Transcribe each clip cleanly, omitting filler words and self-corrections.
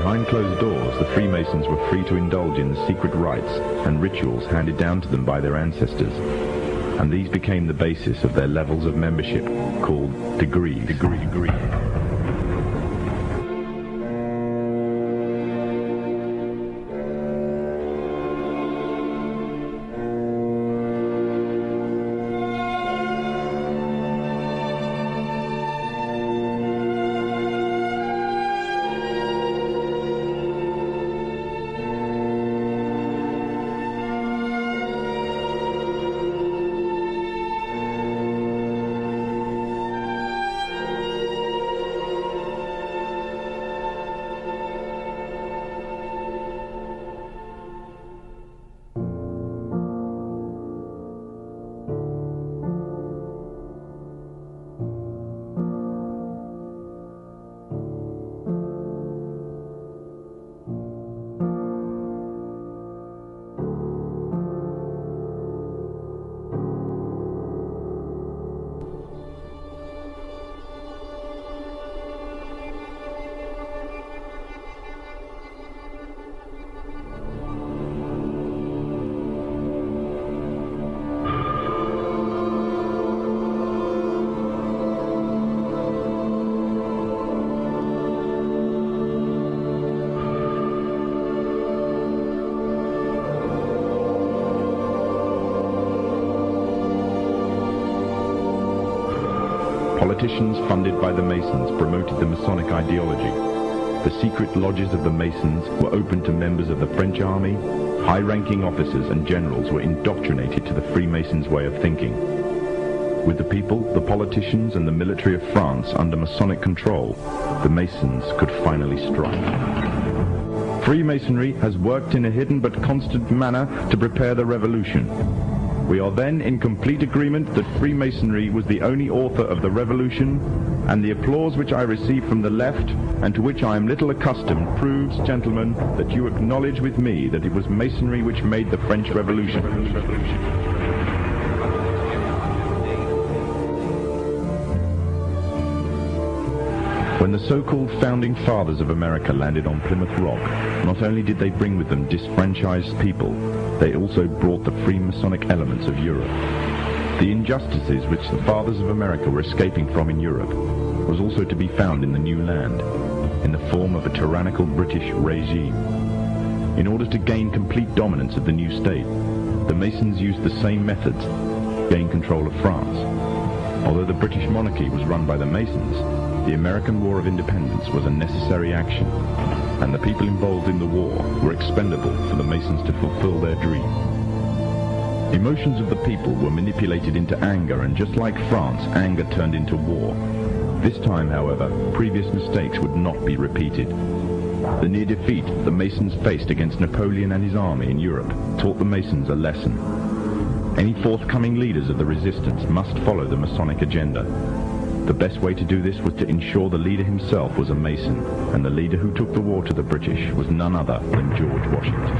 Behind closed doors, the Freemasons were free to indulge in the secret rites and rituals handed down to them by their ancestors, and these became the basis of their levels of membership, called degrees. Politicians funded by the Masons promoted the Masonic ideology. The secret lodges of the Masons were open to members of the French army. High-ranking officers and generals were indoctrinated to the Freemasons' way of thinking. With the people, the politicians, and the military of France under Masonic control, the Masons could finally strike. Freemasonry has worked in a hidden but constant manner to prepare the revolution. We are then in complete agreement that Freemasonry was the only author of the revolution, and the applause which I receive from the left, and to which I am little accustomed, proves, gentlemen, that you acknowledge with me that it was Masonry which made the French Revolution. When the so-called founding fathers of America landed on Plymouth Rock, not only did they bring with them disfranchised people, they also brought the Freemasonic elements of Europe. The injustices which the fathers of America were escaping from in Europe was also to be found in the new land, in the form of a tyrannical British regime. In order to gain complete dominance of the new state, the Masons used the same methods to gain control of France. Although the British monarchy was run by the Masons, the American War of Independence was a necessary action, and the people involved in the war were expendable for the Masons to fulfill their dream. Emotions of the people were manipulated into anger, and just like France, anger turned into war. This time, however, previous mistakes would not be repeated. The near defeat the Masons faced against Napoleon and his army in Europe taught the Masons a lesson. Any forthcoming leaders of the resistance must follow the Masonic agenda. The best way to do this was to ensure the leader himself was a Mason, and the leader who took the war to the British was none other than George Washington.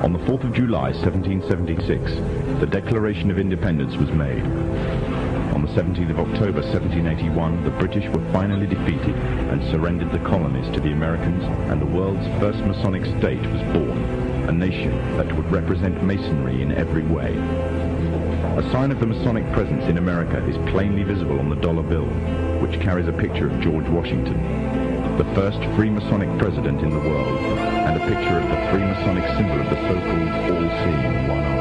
On the 4th of July, 1776, the Declaration of Independence was made. On the 17th of October, 1781, the British were finally defeated and surrendered the colonies to the Americans, and the world's first Masonic state was born, a nation that would represent Masonry in every way. A sign of the Masonic presence in America is plainly visible on the dollar bill, which carries a picture of George Washington, the first Freemasonic president in the world, and a picture of the Freemasonic symbol of the so-called all-seeing one eye.